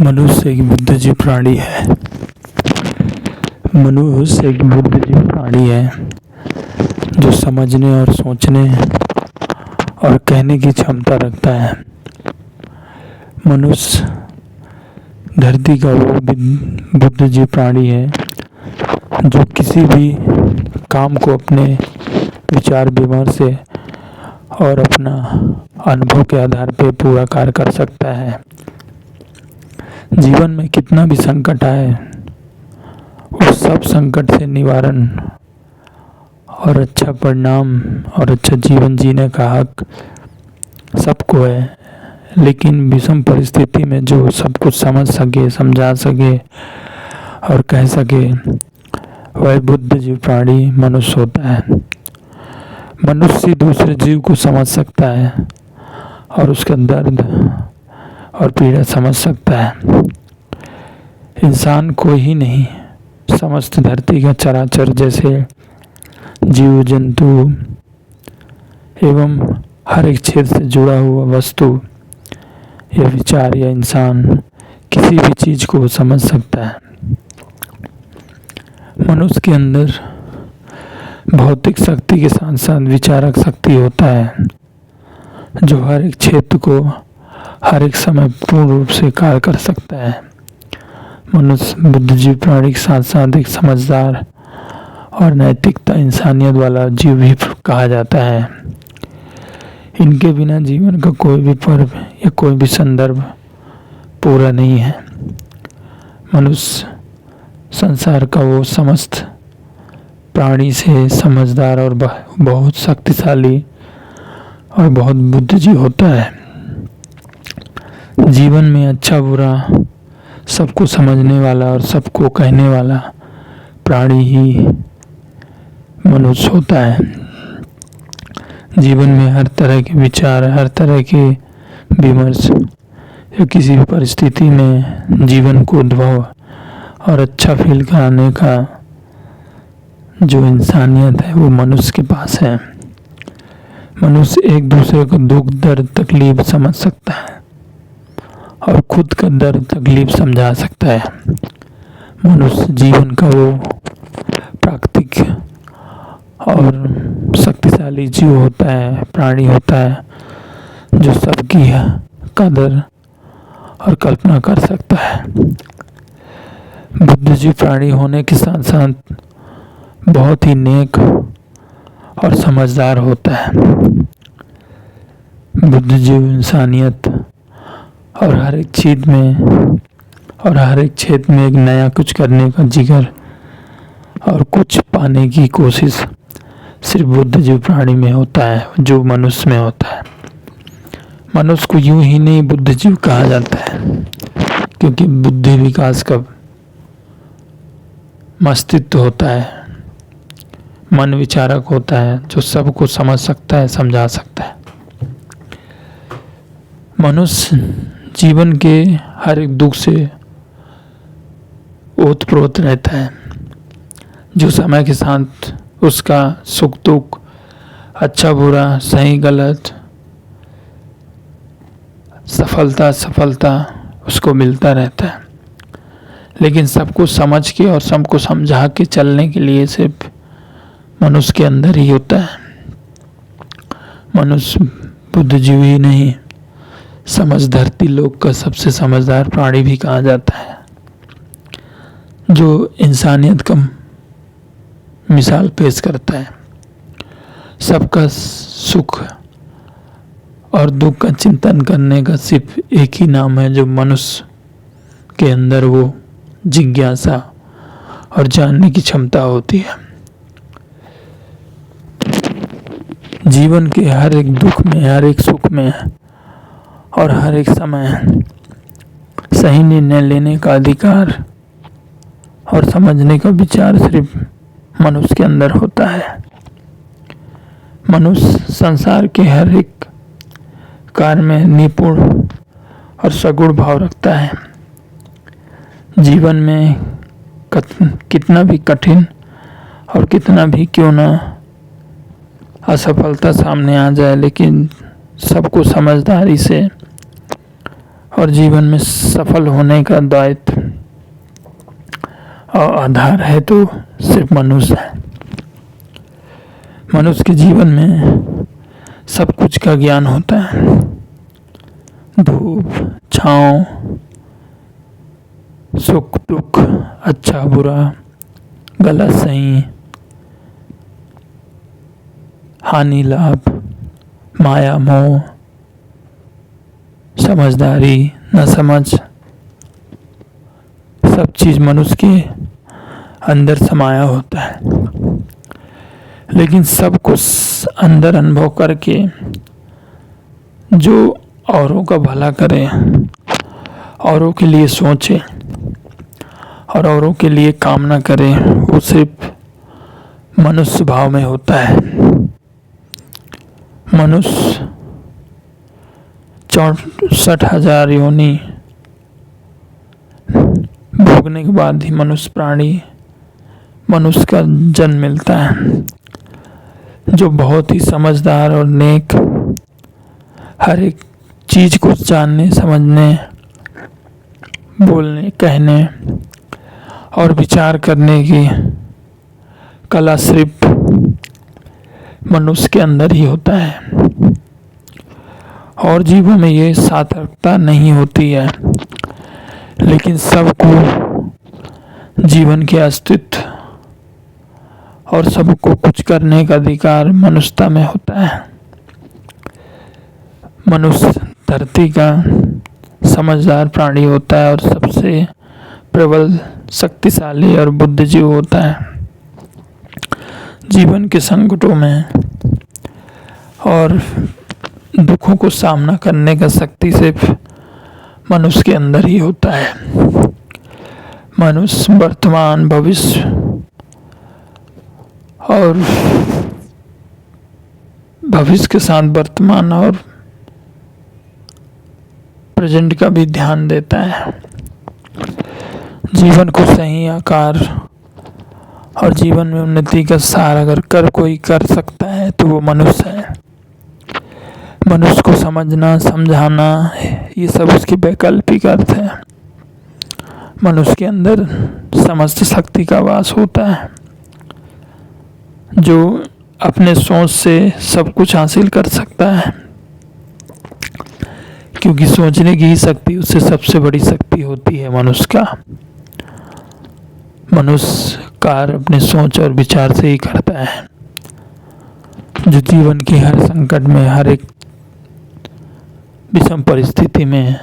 मनुष्य एक बुद्धिजीवी प्राणी है। मनुष्य एक बुद्धिजीवी प्राणी है जो समझने और सोचने और कहने की क्षमता रखता है। मनुष्य धरती का वो बुद्धिजीवी प्राणी है जो किसी भी काम को अपने विचार विमर्श से और अपना अनुभव के आधार पर पूरा कार्य कर सकता है। जीवन में कितना भी संकट आए उस सब संकट से निवारण और अच्छा परिणाम और अच्छा जीवन जीने का हक सबको है, लेकिन विषम परिस्थिति में जो सब कुछ समझ सके, समझा सके और कह सके वह बुद्धिजीवी प्राणी मनुष्य होता है। मनुष्य दूसरे जीव को समझ सकता है और उसका दर्द और पीड़ा समझ सकता है। इंसान को ही नहीं, समस्त धरती का चराचर जैसे जीव जंतु एवं हर एक क्षेत्र से जुड़ा हुआ वस्तु या विचार या इंसान किसी भी चीज को समझ सकता है। मनुष्य के अंदर भौतिक शक्ति के साथ साथ विचारक शक्ति होता है जो हर एक क्षेत्र को हर एक समय पूर्ण रूप से कार्य कर सकता है। मनुष्य बुद्धिजीवी प्राणी के साथ साथ एक समझदार और नैतिकता इंसानियत वाला जीव भी कहा जाता है। इनके बिना जीवन का कोई भी पर्व या कोई भी संदर्भ पूरा नहीं है। मनुष्य संसार का वो समस्त प्राणी से समझदार और बहुत शक्तिशाली और बहुत बुद्धिजीवी होता है। जीवन में अच्छा बुरा सबको समझने वाला और सबको कहने वाला प्राणी ही मनुष्य होता है। जीवन में हर तरह के विचार, हर तरह के विमर्श या किसी भी परिस्थिति में जीवन को उद्भव और अच्छा फील कराने का जो इंसानियत है वो मनुष्य के पास है। मनुष्य एक दूसरे को दुख दर्द तकलीफ समझ सकता है और खुद का दर्द तकलीफ समझा सकता है। मनुष्य जीवन का वो प्राकृतिक और शक्तिशाली जीव होता है, प्राणी होता है जो सबकी कदर और कल्पना कर सकता है। बुद्धिजीवी प्राणी होने के साथ साथ बहुत ही नेक और समझदार होता है। बुद्धिजीवी इंसानियत और हर एक चीज में और हर एक क्षेत्र में एक नया कुछ करने का जिगर और कुछ पाने की कोशिश सिर्फ बुद्धिजीवी प्राणी में होता है, जो मनुष्य में होता है। मनुष्य को यूं ही नहीं बुद्धिजीवी कहा जाता है क्योंकि बुद्धि विकास का मस्तिष्क होता है, मन विचारक होता है जो सबको समझ सकता है, समझा सकता है। मनुष्य जीवन के हर एक दुख से ओतप्रोत रहता है, जो समय के साथ उसका सुख दुख, अच्छा बुरा, सही गलत, सफलता उसको मिलता रहता है। लेकिन सबको समझ के और सबको समझा के चलने के लिए सिर्फ मनुष्य के अंदर ही होता है। मनुष्य बुद्धिजीवी ही नहीं, समझ धरती लोक का सबसे समझदार प्राणी भी कहा जाता है, जो इंसानियत का मिसाल पेश करता है। सबका सुख और दुख का चिंतन करने का सिर्फ एक ही नाम है, जो मनुष्य के अंदर वो जिज्ञासा और जानने की क्षमता होती है। जीवन के हर एक दुख में, हर एक सुख में और हर एक समय सही निर्णय लेने का अधिकार और समझने का विचार सिर्फ मनुष्य के अंदर होता है। मनुष्य संसार के हर एक कार्य में निपुण और सगुण भाव रखता है। जीवन में कितना भी कठिन और कितना भी क्यों ना असफलता सामने आ जाए, लेकिन सबको समझदारी से और जीवन में सफल होने का दायित्व और आधार है तो सिर्फ मनुष्य है। मनुष्य के जीवन में सब कुछ का ज्ञान होता है। धूप, छाँव, सुख दुख, अच्छा बुरा, गलत सही, हानि लाभ, माया मोह, समझदारी न समझ, सब चीज मनुष्य के अंदर समाया होता है। लेकिन सब कुछ अंदर अनुभव करके जो औरों का भला करे, औरों के लिए सोचे और औरों के लिए काम ना करे, वो सिर्फ मनुष्य स्वभाव में होता है। मनुष्य 64,000 योनि भोगने के बाद ही मनुष्य का जन्म मिलता है, जो बहुत ही समझदार और नेक, हर एक चीज को जानने समझने, बोलने कहने और विचार करने की कला सिर्फ मनुष्य के अंदर ही होता है। और जीवों में ये सार्थकता नहीं होती है, लेकिन सबको जीवन के अस्तित्व और सबको कुछ करने का अधिकार मनुष्यता में होता है। मनुष्य धरती का समझदार प्राणी होता है और सबसे प्रबल, शक्तिशाली और बुद्धिजीव होता है। जीवन के संकटों में और दुखों को सामना करने का शक्ति सिर्फ मनुष्य के अंदर ही होता है। मनुष्य वर्तमान, भविष्य और भविष्य के साथ वर्तमान और प्रेजेंट का भी ध्यान देता है। जीवन को सही आकार और जीवन में उन्नति का सार अगर कोई कर सकता है तो वो मनुष्य है। मनुष्य को समझना, समझाना, ये सब उसकी वैकल्पिक अर्थ है। मनुष्य के अंदर समस्त शक्ति का वास होता है, जो अपने सोच से सब कुछ हासिल कर सकता है, क्योंकि सोचने की ही शक्ति उससे सबसे बड़ी शक्ति होती है मनुष्य का। मनुष्य कार्य अपने सोच और विचार से ही करता है, जो जीवन की हर संकट में, हर एक विषम परिस्थिति में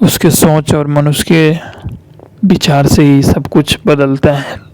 उसके सोच और मनुष्य के विचार से ही सब कुछ बदलता है।